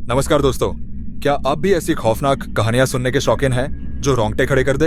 नमस्कार दोस्तों, क्या आप भी ऐसी खौफनाक कहानियां सुनने के शौकीन हैं जो रोंगटे खड़े कर दे?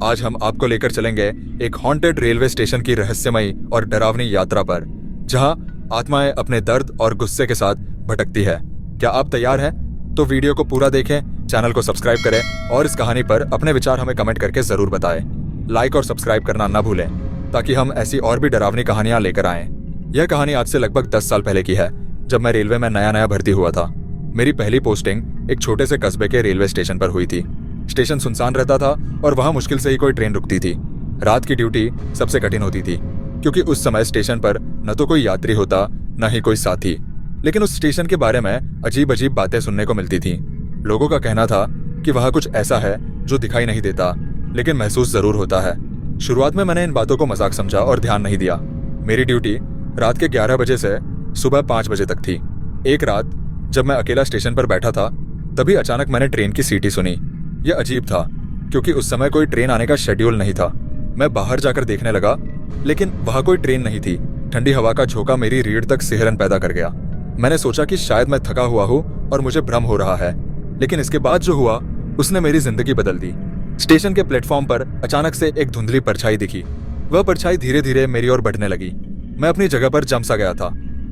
आज हम आपको लेकर चलेंगे एक हॉन्टेड रेलवे स्टेशन की रहस्यमयी और डरावनी यात्रा पर, जहां आत्माएं अपने दर्द और गुस्से के साथ भटकती है। क्या आप तैयार हैं? तो वीडियो को पूरा देखें, चैनल को सब्सक्राइब करें और इस कहानी पर अपने विचार हमें कमेंट करके जरूर बताएं। लाइक और सब्सक्राइब करना न भूलें ताकि हम ऐसी और भी डरावनी कहानियां लेकर आएं। यह कहानी आज से लगभग 10 साल पहले की है, जब मैं रेलवे में नया भर्ती हुआ था। मेरी पहली पोस्टिंग एक छोटे से कस्बे के रेलवे स्टेशन पर हुई थी। स्टेशन सुनसान रहता था और वहां मुश्किल से ही कोई ट्रेन रुकती थी। रात की ड्यूटी सबसे कठिन होती थी, क्योंकि उस समय स्टेशन पर न तो कोई यात्री होता, न ही कोई साथी। लेकिन उस स्टेशन के बारे में अजीब अजीब बातें सुनने को मिलती थी। लोगों का कहना था कि वहां कुछ ऐसा है जो दिखाई नहीं देता, लेकिन महसूस जरूर होता है। शुरुआत में मैंने इन बातों को मजाक समझा और ध्यान नहीं दिया। मेरी ड्यूटी रात के 11 बजे से सुबह 5 बजे तक थी। एक रात जब मैं अकेला स्टेशन पर बैठा था, तभी अचानक मैंने ट्रेन की सीटी सुनी। यह अजीब था, क्योंकि उस समय कोई ट्रेन आने का शेड्यूल नहीं था। मैं बाहर जाकर देखने लगा, लेकिन वहां कोई ट्रेन नहीं थी। ठंडी हवा का झोंका मेरी रीढ़ तक सिहरन पैदा कर गया। मैंने सोचा कि शायद मैं थका हुआ हूँ और मुझे भ्रम हो रहा है, लेकिन इसके बाद जो हुआ उसने मेरी जिंदगी बदल दी। स्टेशन के प्लेटफॉर्म पर अचानक से एक धुंधली परछाई दिखी। वह परछाई धीरे धीरे मेरी ओर बढ़ने लगी। मैं अपनी जगह पर जम सा गया था।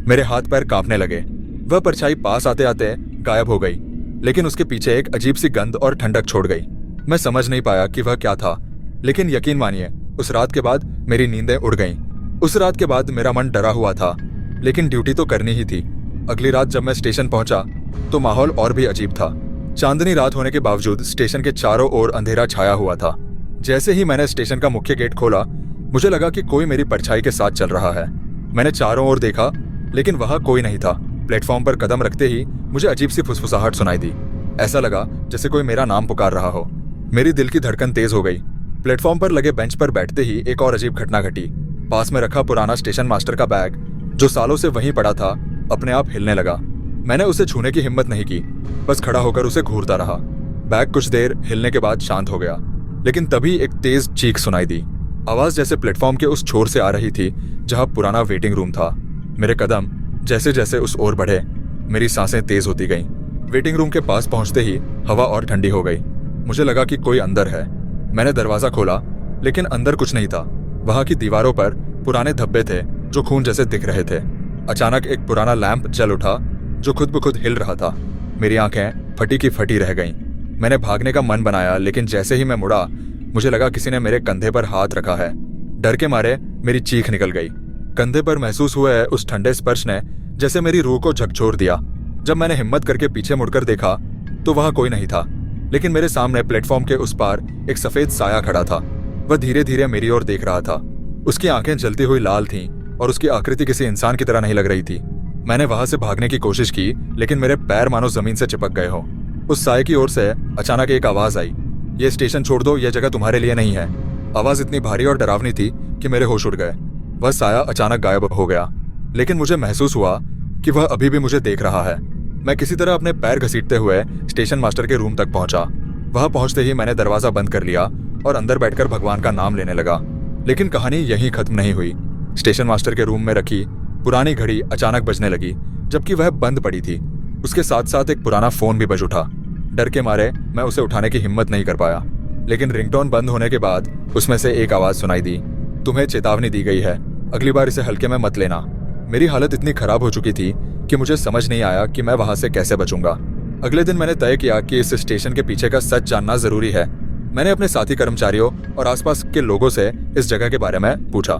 मेरे हाथ पैर कांपने लगे। वह परछाई पास आते आते गायब हो गई, लेकिन उसके पीछे एक अजीब सी गंध और ठंडक छोड़ गई। मैं समझ नहीं पाया कि वह क्या था, लेकिन यकीन मानिए, उस रात के बाद मेरी नींदें उड़ गईं। उस रात के बाद मेरा मन डरा हुआ था, लेकिन ड्यूटी तो करनी ही थी। अगली रात जब मैं स्टेशन पहुंचा तो माहौल और भी अजीब था। चांदनी रात होने के बावजूद स्टेशन के चारों ओर अंधेरा छाया हुआ था। जैसे ही मैंने स्टेशन का मुख्य गेट खोला, मुझे लगा कि कोई मेरी परछाई के साथ चल रहा है। मैंने चारों ओर देखा, लेकिन वहां कोई नहीं था। प्लेटफॉर्म पर कदम रखते ही मुझे अजीब सी फुसफुसाहट सुनाई दी। ऐसा लगा जैसे कोई मेरा नाम पुकार रहा हो। मेरी दिल की धड़कन तेज हो गई। प्लेटफॉर्म पर लगे बेंच पर बैठते ही एक और अजीब घटना घटी। पास में रखा पुराना स्टेशन मास्टर का बैग, जो सालों से वहीं पड़ा था, अपने आप हिलने लगा। मैंने उसे छूने की हिम्मत नहीं की, बस खड़ा होकर उसे घूरता रहा। बैग कुछ देर हिलने के बाद शांत हो गया, लेकिन तभी एक तेज चीख सुनाई दी। आवाज जैसे प्लेटफॉर्म के उस छोर से आ रही थी जहां पुराना वेटिंग रूम था। मेरे कदम जैसे जैसे उस ओर बढ़े, मेरी सांसें तेज होती गईं। वेटिंग रूम के पास पहुंचते ही हवा और ठंडी हो गई। मुझे लगा कि कोई अंदर है। मैंने दरवाजा खोला, लेकिन अंदर कुछ नहीं था। वहां की दीवारों पर पुराने धब्बे थे जो खून जैसे दिख रहे थे। अचानक एक पुराना लैंप जल उठा जो खुद ब खुद हिल रहा था। मेरी आंखें फटी की फटी रह गईं। मैंने भागने का मन बनाया, लेकिन जैसे ही मैं मुड़ा, मुझे लगा किसी ने मेरे कंधे पर हाथ रखा है। डर के मारे मेरी चीख निकल गई। कंधे पर महसूस हुए उस ठंडे स्पर्श ने जैसे मेरी रूह को झकझोर दिया। जब मैंने हिम्मत करके पीछे मुड़कर देखा तो वहां कोई नहीं था, लेकिन मेरे सामने प्लेटफॉर्म के उस पार एक सफेद साया खड़ा था। वह धीरे धीरे मेरी ओर देख रहा था। उसकी आंखें जलती हुई लाल थीं और उसकी आकृति किसी इंसान की तरह नहीं लग रही थी। मैंने वहां से भागने की कोशिश की, लेकिन मेरे पैर मानो जमीन से चिपक गए हों। उस साये की ओर से अचानक एक आवाज आई, ये स्टेशन छोड़ दो, यह जगह तुम्हारे लिए नहीं है। आवाज इतनी भारी और डरावनी थी कि मेरे होश उड़ गए। वह साया अचानक गायब हो गया, लेकिन मुझे महसूस हुआ कि वह अभी भी मुझे देख रहा है। मैं किसी तरह अपने पैर घसीटते हुए स्टेशन मास्टर के रूम तक पहुंचा। वहां पहुंचते ही मैंने दरवाजा बंद कर लिया और अंदर बैठकर भगवान का नाम लेने लगा। लेकिन कहानी यहीं खत्म नहीं हुई। स्टेशन मास्टर के रूम में रखी पुरानी घड़ी अचानक बजने लगी, जबकि वह बंद पड़ी थी। उसके साथ साथ एक पुराना फोन भी बज उठा। डर के मारे मैं उसे उठाने की हिम्मत नहीं कर पाया, लेकिन रिंगटोन बंद होने के बाद उसमें से एक आवाज सुनाई दी, तुम्हें चेतावनी दी गई है, अगली बार इसे हल्के में मत लेना। मेरी हालत इतनी खराब हो चुकी थी कि मुझे समझ नहीं आया कि मैं वहां से कैसे बचूंगा। अगले दिन मैंने तय किया कि इस स्टेशन के पीछे का सच जानना जरूरी है। मैंने अपने साथी कर्मचारियों और आसपास के लोगों से इस जगह के बारे में पूछा।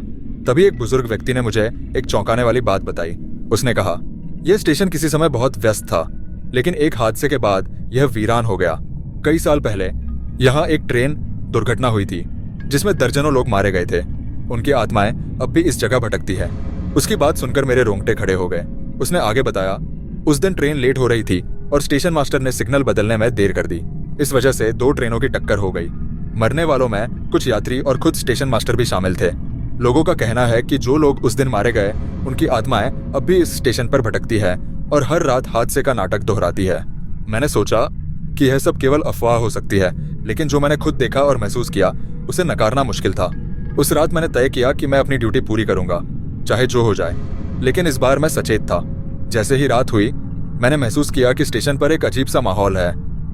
तभी एक बुजुर्ग व्यक्ति ने मुझे एक चौंकाने वाली बात बताई। उसने कहा, यह स्टेशन किसी समय बहुत व्यस्त था, लेकिन एक हादसे के बाद यह वीरान हो गया। कई साल पहले यहाँ एक ट्रेन दुर्घटना हुई थी, जिसमें दर्जनों लोग मारे गए थे। उनकी आत्माएं अब भी इस जगह भटकती है। उसकी बात सुनकर मेरे रोंगटे खड़े हो गए। उसने आगे बताया, उस दिन ट्रेन लेट हो रही थी और स्टेशन मास्टर ने सिग्नल बदलने में देर कर दी। इस वजह से 2 ट्रेनों की टक्कर हो गई। मरने वालों में कुछ यात्री और खुद स्टेशन मास्टर भी शामिल थे। लोगों का कहना है कि जो लोग उस दिन मारे गए, उनकी आत्माएं अब भी इस स्टेशन पर भटकती है और हर रात हादसे का नाटक दोहराती है। मैंने सोचा कि यह सब केवल अफवाह हो सकती है, लेकिन जो मैंने खुद देखा और महसूस किया, उसे नकारना मुश्किल था। उस रात मैंने तय किया कि मैं अपनी ड्यूटी पूरी करूंगा, चाहे जो हो जाए। लेकिन इस बार मैं सचेत था। जैसे ही रात हुई, मैंने महसूस किया कि स्टेशन पर एक अजीब सा माहौल है।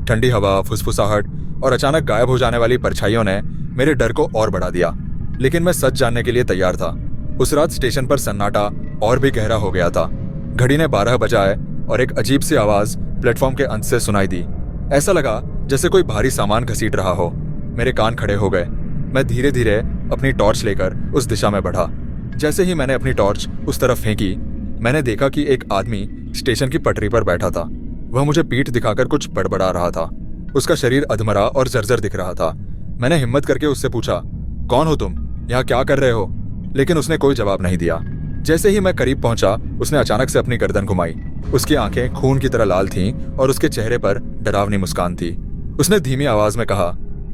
ठंडी हवा, फुसफुसाहट और अचानक गायब हो जाने वाली परछाइयों ने मेरे डर को और बढ़ा दिया। लेकिन मैं सच जानने के लिए तैयार था। उस रात स्टेशन पर सन्नाटा और भी गहरा हो गया था। घड़ी ने 12 बजाए और एक अजीब सी आवाज प्लेटफॉर्म के अंत से सुनाई दी। ऐसा लगा जैसे कोई भारी सामान घसीट रहा हो। मेरे कान खड़े हो गए। मैं धीरे धीरे अपनी टॉर्च लेकर उस दिशा में बढ़ा। जैसे ही मैंने अपनी टॉर्च उस तरफ फेंकी, मैंने देखा कि एक आदमी स्टेशन की पटरी पर बैठा था। वह मुझे पीठ दिखाकर कुछ बड़बड़ा रहा था। उसका शरीर अधमरा और जर्जर दिख रहा था। मैंने हिम्मत करके उससे पूछा, कौन हो तुम? यहाँ क्या कर रहे हो? लेकिन उसने कोई जवाब नहीं दिया। जैसे ही मैं करीब पहुंचा, उसने अचानक से अपनी गर्दन घुमाई। उसकी आंखें खून की तरह लाल थीं और उसके चेहरे पर डरावनी मुस्कान थी। उसने धीमी आवाज में कहा,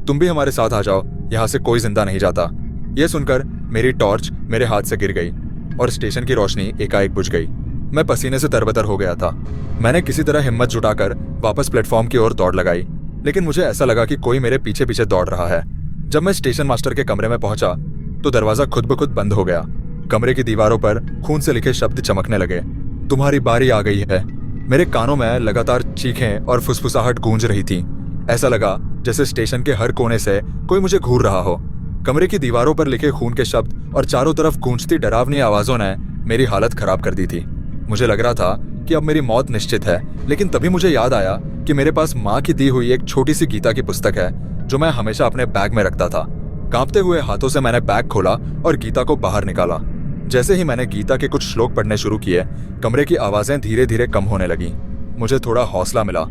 तुम भी हमारे साथ आ जाओ, यहाँ से कोई जिंदा नहीं जाता। यह सुनकर मेरी टॉर्च मेरे हाथ से गिर गई और स्टेशन की रोशनी एकाएक बुझ गई। मैं पसीने से तरबतर हो गया था। मैंने किसी तरह हिम्मत जुटाकर वापस प्लेटफॉर्म की ओर दौड़ लगाई, लेकिन मुझे ऐसा लगा कि कोई मेरे पीछे पीछे दौड़ रहा है। जब मैं स्टेशन मास्टर के कमरे में पहुंचा तो दरवाजा खुद ब खुद बंद हो गया। कमरे की दीवारों पर खून से लिखे शब्द चमकने लगे। तुम्हारी बारी आ गई है। मेरे कानों में लगातार चीखें और फुसफुसाहट गूंज रही थी। ऐसा लगा जैसे स्टेशन के हर कोने से कोई मुझे घूर रहा हो। कमरे की दीवारों पर लिखे खून के शब्द और चारों तरफ गूंजती डरावनी आवाजों ने मेरी हालत खराब कर दी थी। मुझे लग रहा था कि अब मेरी मौत निश्चित है, लेकिन तभी मुझे याद आया कि मेरे पास माँ की दी हुई एक छोटी सी गीता की पुस्तक है जो मैं हमेशा अपने बैग में रखता था। कांपते हुए हाथों से मैंने बैग खोला और गीता को बाहर निकाला। जैसे ही मैंने गीता के कुछ श्लोक पढ़ने शुरू किए, कमरे की आवाजें धीरे धीरे कम होने लगी। मुझे थोड़ा हौसला मिला।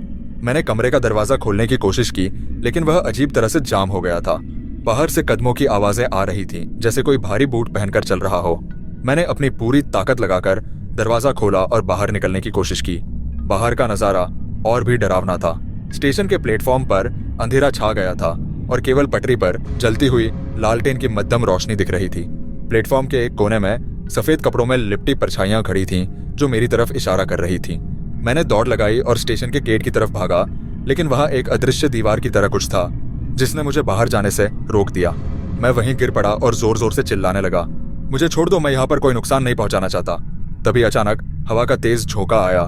मैंने कमरे का दरवाजा खोलने की कोशिश की, लेकिन वह अजीब तरह से जाम हो गया था। बाहर से कदमों की आवाजें आ रही थीं, जैसे कोई भारी बूट पहनकर चल रहा हो। मैंने अपनी पूरी ताकत लगाकर दरवाजा खोला और बाहर निकलने की कोशिश की। बाहर का नजारा और भी डरावना था। स्टेशन के प्लेटफॉर्म पर अंधेरा छा गया था और केवल पटरी पर जलती हुई लालटेन की मध्यम रोशनी दिख रही थी। प्लेटफॉर्म के एक कोने में सफेद कपड़ों में लिपटी परछाइयां खड़ी थीं जो मेरी तरफ इशारा कर रही थीं। मैंने दौड़ लगाई और स्टेशन के गेट की तरफ भागा, लेकिन वहां एक अदृश्य दीवार की तरह कुछ था जिसने मुझे बाहर जाने से रोक दिया। मैं वहीं गिर पड़ा और जोर जोर से चिल्लाने लगा, मुझे छोड़ दो, मैं यहाँ पर कोई नुकसान नहीं पहुंचाना चाहता। तभी अचानक हवा का तेज झोंका आया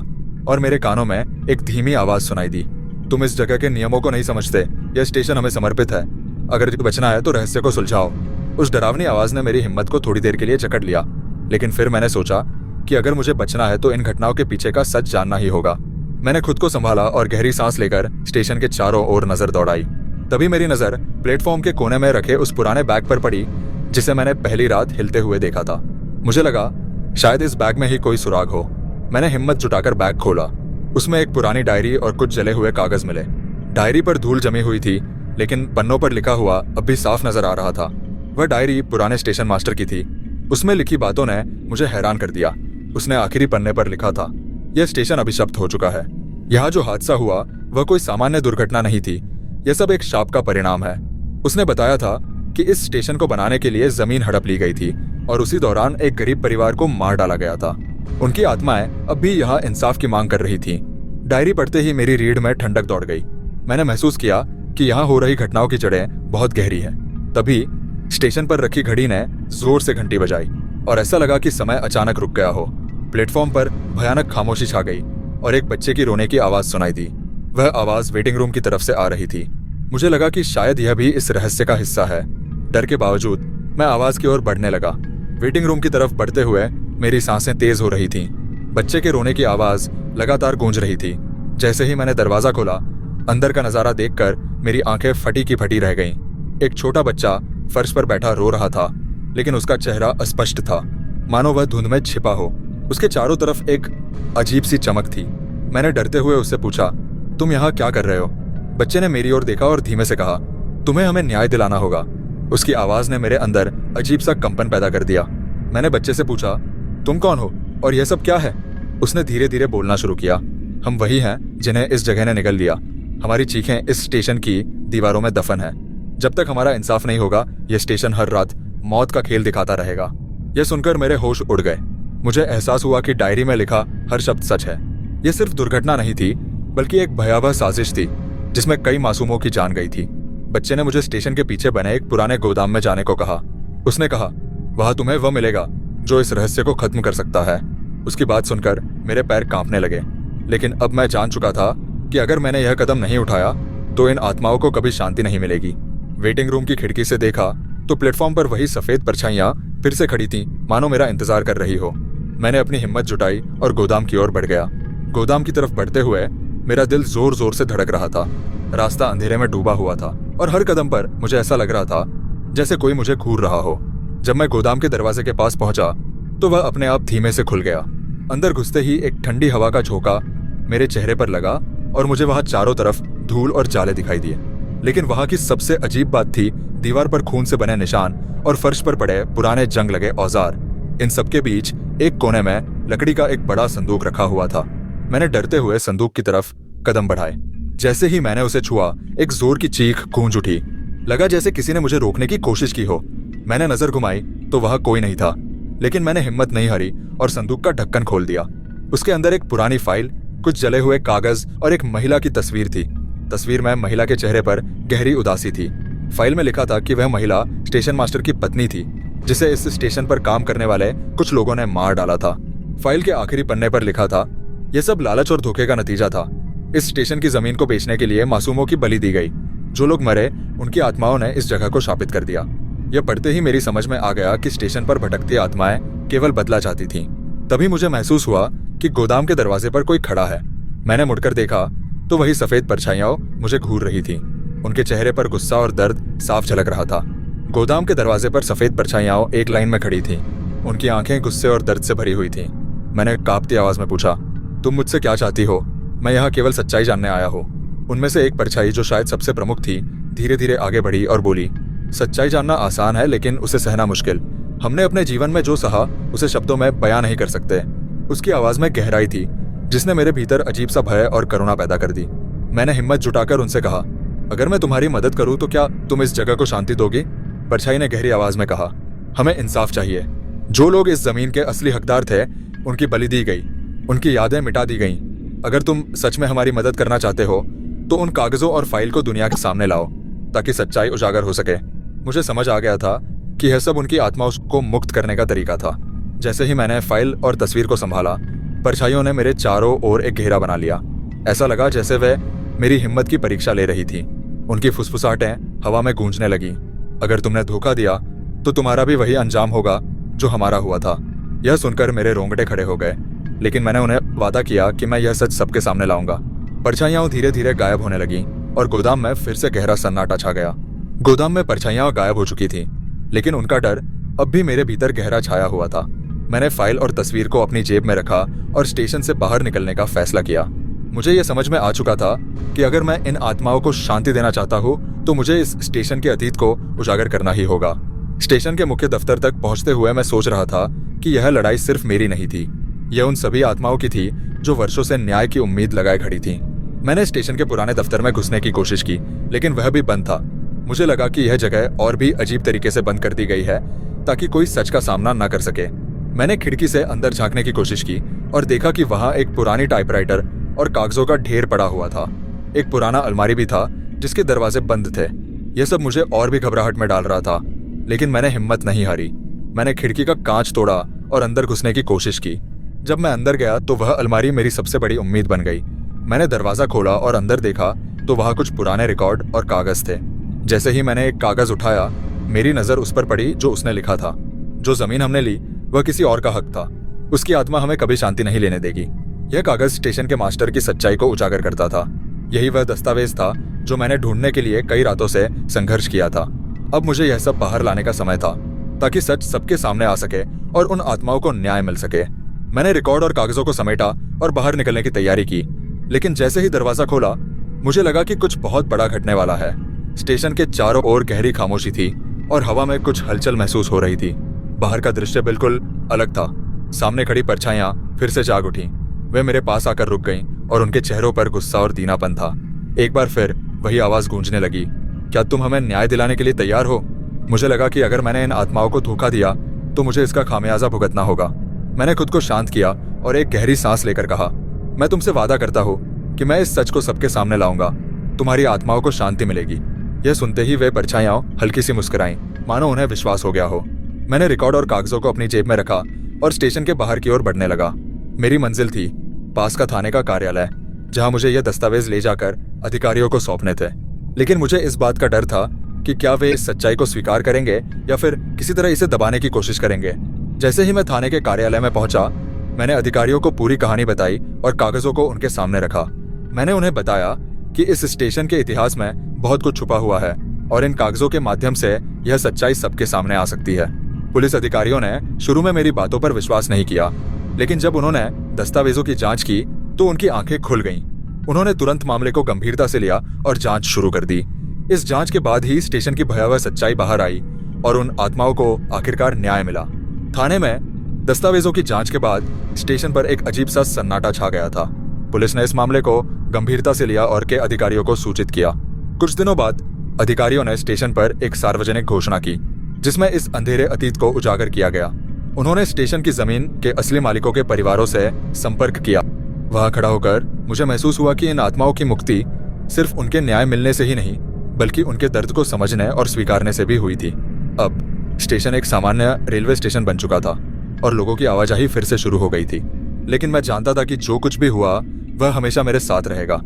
और मेरे कानों में एक धीमी आवाज सुनाई दी, तुम इस जगह के नियमों को नहीं समझते। यह स्टेशन हमें समर्पित है। अगर बचना है तो रहस्य को सुलझाओ। उस डरावनी आवाज ने मेरी हिम्मत को थोड़ी देर के लिए जकड़ लिया, लेकिन फिर मैंने सोचा कि अगर मुझे बचना है तो इन घटनाओं के पीछे का सच जानना ही होगा। मैंने खुद को संभाला और गहरी सांस लेकर स्टेशन के चारों ओर नजर दौड़ाई। तभी मेरी नजर प्लेटफॉर्म के कोने में रखे उस पुराने बैग पर पड़ी जिसे मैंने पहली रात हिलते हुए देखा था। मुझे लगा शायद इस बैग में ही कोई सुराग हो। मैंने हिम्मत जुटाकर बैग खोला। उसमें एक पुरानी डायरी और कुछ जले हुए कागज मिले। डायरी पर धूल जमी हुई थी, लेकिन पन्नों पर लिखा हुआ अब भी साफ नजर आ रहा था। वह डायरी पुराने स्टेशन मास्टर की थी। उसमें लिखी बातों ने मुझे हैरान कर दिया। उसने आखिरी पन्ने पर लिखा था, यह स्टेशन अभिशप्त हो चुका है। यहाँ जो हादसा हुआ वह कोई सामान्य दुर्घटना नहीं थी, यह सब एक शाप का परिणाम है। उसने बताया था कि इस स्टेशन को बनाने के लिए जमीन हड़प ली गई थी और उसी दौरान एक गरीब परिवार को मार डाला गया था। उनकी आत्माएं अब भी यहाँ इंसाफ की मांग कर रही थीं। डायरी पढ़ते ही मेरी रीढ़ में ठंडक दौड़ गई। मैंने महसूस किया कि यहाँ हो रही घटनाओं की जड़ें बहुत गहरी हैं। तभी स्टेशन पर रखी घड़ी ने जोर से घंटी बजाई और ऐसा लगा कि समय अचानक रुक गया हो। प्लेटफॉर्म पर भयानक खामोशी छा गई और एक बच्चे की रोने की आवाज सुनाई दी। वह आवाज वेटिंग रूम की तरफ से आ रही थी। मुझे लगा कि शायद यह भी इस रहस्य का हिस्सा है। डर के बावजूद मैं आवाज की ओर बढ़ने लगा। वेटिंग रूम की तरफ बढ़ते हुए मेरी सांसें तेज हो रही थीं। बच्चे के रोने की आवाज लगातार गूंज रही थी। जैसे ही मैंने दरवाजा खोला, अंदर का नजारा देखकर मेरी आंखें फटी की फटी रह गईं। एक छोटा बच्चा फर्श पर बैठा रो रहा था, लेकिन उसका चेहरा अस्पष्ट था, मानो वह धुंध में छिपा हो। उसके चारों तरफ एक अजीब सी चमक थी। मैंने डरते हुए उससे पूछा, तुम यहाँ क्या कर रहे हो? बच्चे ने मेरी ओर देखा और धीमे से कहा, तुम्हें हमें न्याय दिलाना होगा। उसकी आवाज ने मेरे अंदर अजीब सा कंपन पैदा कर दिया। मैंने बच्चे से पूछा, तुम कौन हो और यह सब क्या है? उसने धीरे धीरे बोलना शुरू किया, हम वही हैं जिन्हें इस जगह ने निगल लिया। हमारी चीखें इस स्टेशन की दीवारों में दफन है। जब तक हमारा इंसाफ नहीं होगा, यह स्टेशन हर रात मौत का खेल दिखाता रहेगा। यह सुनकर मेरे होश उड़ गए। मुझे एहसास हुआ कि डायरी में लिखा हर शब्द सच है। यह सिर्फ दुर्घटना नहीं थी, बल्कि एक भयावह साजिश थी जिसमें कई मासूमों की जान गई थी। बच्चे ने मुझे स्टेशन के पीछे बने एक पुराने गोदाम में जाने को कहा। उसने कहा, वहां तुम्हें वह मिलेगा जो इस रहस्य को खत्म कर सकता है। उसकी बात सुनकर मेरे पैर कांपने लगे। लेकिन अब मैं जान चुका था कि अगर मैंने यह कदम नहीं उठाया तो इन आत्माओं को कभी शांति नहीं मिलेगी। वेटिंग रूम की खिड़की से देखा तो प्लेटफॉर्म पर वही सफेद परछाइयां फिर से खड़ी थीं, मानो मेरा इंतजार कर रही हो। मैंने अपनी हिम्मत जुटाई और गोदाम की ओर बढ़ गया। गोदाम की तरफ बढ़ते हुए मेरा दिल जोर जोर से धड़क रहा था। रास्ता अंधेरे में डूबा हुआ था और हर कदम पर मुझे ऐसा लग रहा था जैसे कोई मुझे घूर रहा हो। जब मैं गोदाम के दरवाजे के पास पहुंचा तो वह अपने आप धीमे से खुल गया। अंदर घुसते ही एक ठंडी हवा का झोंका मेरे चेहरे पर लगा और मुझे वहां चारों तरफ धूल और जाले दिखाई दिए। लेकिन वहां की सबसे अजीब बात थी दीवार पर खून से बने निशान और फर्श पर पड़े पुराने जंग लगे औजार। इन सबके बीच एक कोने में लकड़ी का एक बड़ा संदूक रखा हुआ था। मैंने डरते हुए संदूक की तरफ कदम बढ़ाए। जैसे ही मैंने उसे छुआ, एक जोर की चीख गूंज उठी। लगा जैसे किसी ने मुझे रोकने की कोशिश की हो। मैंने नजर घुमाई तो वहां कोई नहीं था, लेकिन मैंने हिम्मत नहीं हारी और संदूक का ढक्कन खोल दिया। उसके अंदर एक पुरानी फाइल, कुछ जले हुए कागज और एक महिला की तस्वीर थी। तस्वीर में महिला के चेहरे पर गहरी उदासी थी। फाइल में लिखा था कि वह महिला स्टेशन मास्टर की पत्नी थी, जिसे इस स्टेशन पर काम करने वाले कुछ लोगों ने मार डाला था। फाइल के आखिरी पन्ने पर लिखा था, यह सब लालच और धोखे का नतीजा था। इस स्टेशन की जमीन को बेचने के लिए मासूमों की बलि दी गई। जो लोग मरे उनकी आत्माओं ने इस जगह को शापित कर दिया। यह पढ़ते ही मेरी समझ में आ गया कि स्टेशन पर भटकती आत्माएं केवल बदला चाहती थीं। तभी मुझे महसूस हुआ कि गोदाम के दरवाजे पर कोई खड़ा है। मैंने मुड़कर देखा तो वही सफेद परछाइयां मुझे घूर रही थीं। उनके चेहरे पर गुस्सा और दर्द साफ झलक रहा था। गोदाम के दरवाजे पर सफेद परछाइयां एक लाइन में खड़ी थीं। उनकी आंखें गुस्से और दर्द से भरी हुई थीं। मैंने कांपती आवाज में पूछा, तुम मुझसे क्या चाहती हो? मैं यहाँ केवल सच्चाई जानने आया हूँ। उनमें से एक परछाई, जो शायद सबसे प्रमुख थी, धीरे धीरे आगे बढ़ी और बोली, सच्चाई जानना आसान है लेकिन उसे सहना मुश्किल। हमने अपने जीवन में जो सहा उसे शब्दों में बयां नहीं कर सकते। उसकी आवाज में गहराई थी जिसने मेरे भीतर अजीब सा भय और करुणा पैदा कर दी। मैंने हिम्मत जुटाकर उनसे कहा, अगर मैं तुम्हारी मदद करूं तो क्या तुम इस जगह को शांति दोगी? परछाई ने गहरी आवाज में कहा, हमें इंसाफ चाहिए। जो लोग इस जमीन के असली हकदार थे उनकी बलि दी गई, उनकी यादें मिटा दी गईं। अगर तुम सच में हमारी मदद करना चाहते हो तो उन कागजों और फाइल को दुनिया के सामने लाओ ताकि सच्चाई उजागर हो सके। मुझे समझ आ गया था कि यह सब उनकी आत्माओं को मुक्त करने का तरीका था। जैसे ही मैंने फाइल और तस्वीर को संभाला, परछाइयों ने मेरे चारों ओर एक घेरा बना लिया। ऐसा लगा जैसे वे मेरी हिम्मत की परीक्षा ले रही थी। उनकी फुसफुसाहटें हवा में गूंजने लगी। अगर तुमने धोखा दिया तो तुम्हारा भी वही अंजाम होगा जो हमारा हुआ था। यह सुनकर मेरे रोंगटे खड़े हो गए, लेकिन मैंने उन्हें वादा किया कि मैं यह सच सबके सामने लाऊंगा। परछाइयां धीरे धीरे गायब होने लगी और गोदाम में फिर से गहरा सन्नाटा छा गया। गोदाम में परछाइयां गायब हो चुकी थीं, लेकिन उनका डर अब भी मेरे भीतर गहरा छाया हुआ था। मैंने फाइल और तस्वीर को अपनी जेब में रखा और स्टेशन से बाहर निकलने का फैसला किया। मुझे यह समझ में आ चुका था कि अगर मैं इन आत्माओं को शांति देना चाहता हूँ तो मुझे इस स्टेशन के अतीत को उजागर करना ही होगा। स्टेशन के मुख्य दफ्तर तक पहुंचते हुए मैं सोच रहा था कि यह लड़ाई सिर्फ मेरी नहीं थी, यह उन सभी आत्माओं की थी जो वर्षों से न्याय की उम्मीद लगाए खड़ी थी। मैंने स्टेशन के पुराने दफ्तर में घुसने की कोशिश की, लेकिन वह भी बंद था। मुझे लगा कि यह जगह और भी अजीब तरीके से बंद कर दी गई है ताकि कोई सच का सामना न कर सके। मैंने खिड़की से अंदर झांकने की कोशिश की और देखा कि वहां एक पुरानी टाइपराइटर और कागजों का ढेर पड़ा हुआ था। एक पुराना अलमारी भी था जिसके दरवाजे बंद थे। यह सब मुझे और भी घबराहट में डाल रहा था, लेकिन मैंने हिम्मत नहीं हारी। मैंने खिड़की का कांच तोड़ा और अंदर घुसने की कोशिश की। जब मैं अंदर गया तो वह अलमारी मेरी सबसे बड़ी उम्मीद बन गई। मैंने दरवाजा खोला और अंदर देखा तो वहां कुछ पुराने रिकॉर्ड और कागज थे। जैसे ही मैंने एक कागज उठाया, मेरी नजर उस पर पड़ी जो उसने लिखा था, जो जमीन हमने ली वह किसी और का हक था। उसकी आत्मा हमें कभी शांति नहीं लेने देगी। यह कागज स्टेशन के मास्टर की सच्चाई को उजागर करता था। यही वह दस्तावेज था जो मैंने ढूंढने के लिए कई रातों से संघर्ष किया था। अब मुझे यह सब बाहर लाने का समय था ताकि सच सबके सामने आ सके और उन आत्माओं को न्याय मिल सके। मैंने रिकॉर्ड और कागजों को समेटा और बाहर निकलने की तैयारी की, लेकिन जैसे ही दरवाजा खोला मुझे लगा कि कुछ बहुत बड़ा घटने वाला है। स्टेशन के चारों ओर गहरी खामोशी थी और हवा में कुछ हलचल महसूस हो रही थी। बाहर का दृश्य बिल्कुल अलग था। सामने खड़ी परछाइयां फिर से जाग उठी। वे मेरे पास आकर रुक गईं और उनके चेहरों पर गुस्सा और दीनापन था। एक बार फिर वही आवाज गूंजने लगी, क्या तुम हमें न्याय दिलाने के लिए तैयार हो? मुझे लगा कि अगर मैंने इन आत्माओं को धोखा दिया तो मुझे इसका खामियाजा भुगतना होगा। मैंने खुद को शांत किया और एक गहरी सांस लेकर कहा, मैं तुमसे वादा करता हूँ कि मैं इस सच को सबके सामने लाऊंगा। तुम्हारी आत्माओं को शांति मिलेगी। यह सुनते ही वे परछाइयां हल्की सी मुस्कुराईं, मानो उन्हें विश्वास हो गया हो। मैंने रिकॉर्ड और कागजों को अपनी जेब में रखा और स्टेशन के बाहर की ओर बढ़ने लगा। मेरी मंजिल थी पास का थाने का कार्यालय, जहां मुझे यह दस्तावेज ले जाकर अधिकारियों को सौंपने थे। लेकिन मुझे इस बात का डर था कि क्या वे इस सच्चाई को स्वीकार करेंगे या फिर किसी तरह इसे दबाने की कोशिश करेंगे। जैसे ही मैं थाने के कार्यालय में पहुंचा, मैंने अधिकारियों को पूरी कहानी बताई और कागजों को उनके सामने रखा। मैंने उन्हें बताया कि इस स्टेशन के इतिहास में बहुत कुछ छुपा हुआ है और इन कागजों के माध्यम से यह सच्चाई सबके सामने आ सकती है। पुलिस अधिकारियों ने शुरू में मेरी बातों पर विश्वास नहीं किया, लेकिन जब उन्होंने दस्तावेजों की जांच की तो उनकी आंखें खुल गईं। उन्होंने तुरंत मामले को गंभीरता से लिया और जांच शुरू कर दी। इस जांच के बाद ही स्टेशन की भयावह सच्चाई बाहर आई और उन आत्माओं को आखिरकार न्याय मिला। थाने में दस्तावेजों की जांच के बाद स्टेशन पर एक अजीब सा सन्नाटा छा गया था। पुलिस ने इस मामले को गंभीरता से लिया और के अधिकारियों को सूचित किया। कुछ दिनों बाद अधिकारियों ने स्टेशन पर एक सार्वजनिक घोषणा की, जिसमें इस अंधेरे अतीत को उजागर किया गया। उन्होंने स्टेशन की जमीन के असली मालिकों के परिवारों से संपर्क किया। वहां खड़ा होकर मुझे महसूस हुआ कि इन आत्माओं की मुक्ति सिर्फ उनके न्याय मिलने से ही नहीं, बल्कि उनके दर्द को समझने और स्वीकारने से भी हुई थी। अब स्टेशन एक सामान्य रेलवे स्टेशन बन चुका था और लोगों की आवाजाही फिर से शुरू हो गई थी। लेकिन मैं जानता था कि जो कुछ भी हुआ वह हमेशा मेरे साथ रहेगा।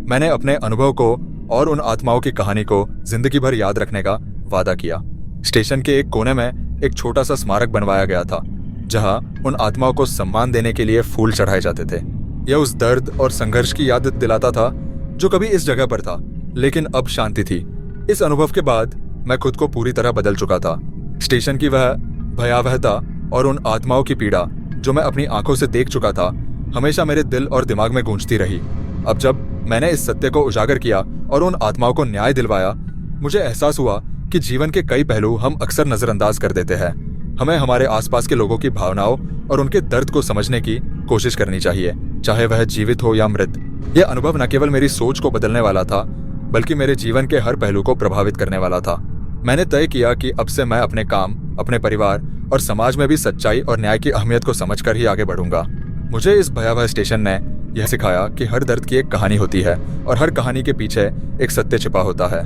मैंने अपने अनुभव को और उन आत्माओं की कहानी को जिंदगी भर याद रखने का वादा किया। स्टेशन के एक कोने में एक छोटा सा स्मारक बनवाया गया था, जहां उन आत्माओं को सम्मान देने के लिए फूल चढ़ाए जाते थे। यह उस दर्द और संघर्ष की याद दिलाता था जो कभी इस जगह पर था, लेकिन अब शांति थी। इस अनुभव के बाद मैं खुद को पूरी तरह बदल चुका था। स्टेशन की वह भयावहता और उन आत्माओं की पीड़ा जो मैं अपनी आंखों से देख चुका था, हमेशा मेरे दिल और दिमाग में गूंजती रही। अब जब मैंने इस सत्य को उजागर किया और उन आत्माओं को न्याय दिलवाया, मुझे एहसास हुआ कि जीवन के कई पहलू हम अक्सर नजरअंदाज कर देते हैं। हमें हमारे आसपास के लोगों की भावनाओं और उनके दर्द को समझने की कोशिश करनी चाहिए, चाहे वह जीवित हो या मृत। यह अनुभव न केवल मेरी सोच को बदलने वाला था, बल्कि मेरे जीवन के हर पहलू को प्रभावित करने वाला था। मैंने तय किया कि अब से मैं अपने काम, अपने परिवार और समाज में भी सच्चाई और न्याय की अहमियत को समझकर ही आगे बढ़ूंगा। मुझे इस भयावह स्टेशन ने यह सिखाया कि हर दर्द की एक कहानी होती है और हर कहानी के पीछे एक सत्य छिपा होता है।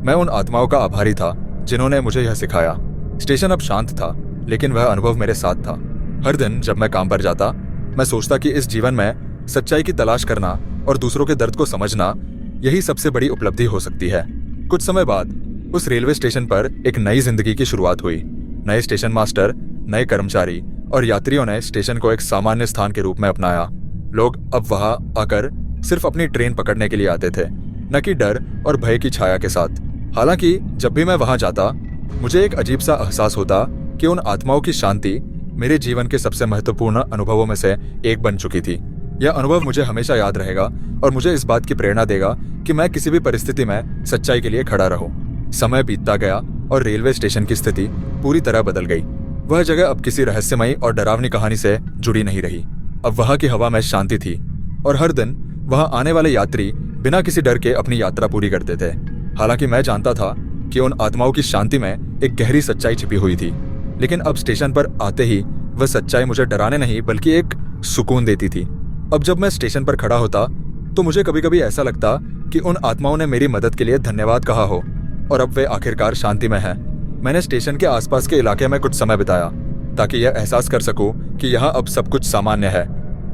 मैं उन आत्माओं का आभारी था जिन्होंने मुझे यह सिखाया। स्टेशन अब शांत था, लेकिन वह अनुभव मेरे साथ था। हर दिन जब मैं काम पर जाता, मैं सोचता कि इस जीवन में सच्चाई की तलाश करना और दूसरों के दर्द को समझना, यही सबसे बड़ी उपलब्धि हो सकती है। कुछ समय बाद उस रेलवे स्टेशन पर एक नई जिंदगी की शुरुआत हुई। नए स्टेशन मास्टर, नए कर्मचारी और यात्रियों ने स्टेशन को एक सामान्य स्थान के रूप में अपनाया। लोग अब वहां आकर सिर्फ अपनी ट्रेन पकड़ने के लिए आते थे, न कि डर और भय की छाया के साथ। हालांकि जब भी मैं वहां जाता, मुझे एक अजीब सा एहसास होता कि उन आत्माओं की शांति मेरे जीवन के सबसे महत्वपूर्ण अनुभवों में से एक बन चुकी थी। यह अनुभव मुझे हमेशा याद रहेगा और मुझे इस बात की प्रेरणा देगा कि मैं किसी भी परिस्थिति में सच्चाई के लिए खड़ा रहूं। समय बीतता गया और रेलवे स्टेशन की स्थिति पूरी तरह बदल गई। वह जगह अब किसी रहस्यमयी और डरावनी कहानी से जुड़ी नहीं रही। अब वहां की हवा में शांति थी और हर दिन वहां आने वाले यात्री बिना किसी डर के अपनी यात्रा पूरी करते थे। हालांकि मैं जानता था कि उन आत्माओं की शांति में एक गहरी सच्चाई छिपी हुई थी, लेकिन अब स्टेशन पर आते ही वह सच्चाई मुझे डराने नहीं बल्कि एक सुकून देती थी। अब जब मैं स्टेशन पर खड़ा होता तो मुझे कभी कभी ऐसा लगता कि उन आत्माओं ने मेरी मदद के लिए धन्यवाद कहा हो और अब वे आखिरकार शांति में हैं। मैंने स्टेशन के आसपास के इलाके में कुछ समय बिताया ताकि यह एहसास कर सकूं कि यहाँ अब सब कुछ सामान्य है।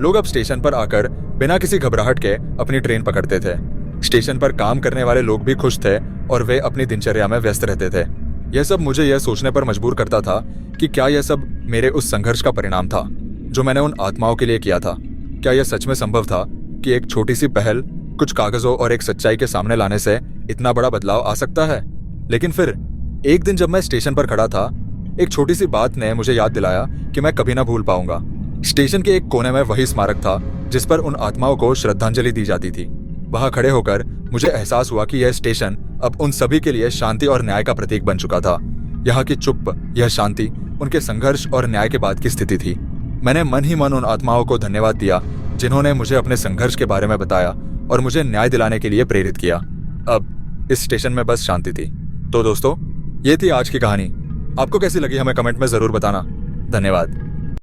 लोग अब स्टेशन पर आकर बिना किसी घबराहट के अपनी ट्रेन पकड़ते थे। स्टेशन पर काम करने वाले लोग भी खुश थे और वे अपनी दिनचर्या में व्यस्त रहते थे। यह सब मुझे यह सोचने पर मजबूर करता था कि क्या यह सब मेरे उस संघर्ष का परिणाम था जो मैंने उन आत्माओं के लिए किया था। क्या यह सच में संभव था कि एक छोटी सी पहल, कुछ कागजों और एक सच्चाई के सामने लाने से इतना बड़ा बदलाव आ सकता है। लेकिन फिर एक दिन जब मैं स्टेशन पर खड़ा था, एक छोटी सी बात ने मुझे याद दिलाया कि मैं कभी ना भूल पाऊंगा। स्टेशन के एक कोने में वही स्मारक था जिस पर उन आत्माओं को श्रद्धांजलि दी जाती थी। वहां खड़े होकर मुझे एहसास हुआ कि यह स्टेशन अब उन सभी के लिए शांति और न्याय का प्रतीक बन चुका था। यहाँ की चुप, यह शांति उनके संघर्ष और न्याय के बाद की स्थिति थी। मैंने मन ही मन उन आत्माओं को धन्यवाद दिया जिन्होंने मुझे अपने संघर्ष के बारे में बताया और मुझे न्याय दिलाने के लिए प्रेरित किया। अब इस स्टेशन में बस शांति थी। तो दोस्तों, ये थी आज की कहानी। आपको कैसी लगी हमें कमेंट में जरूर बताना। धन्यवाद।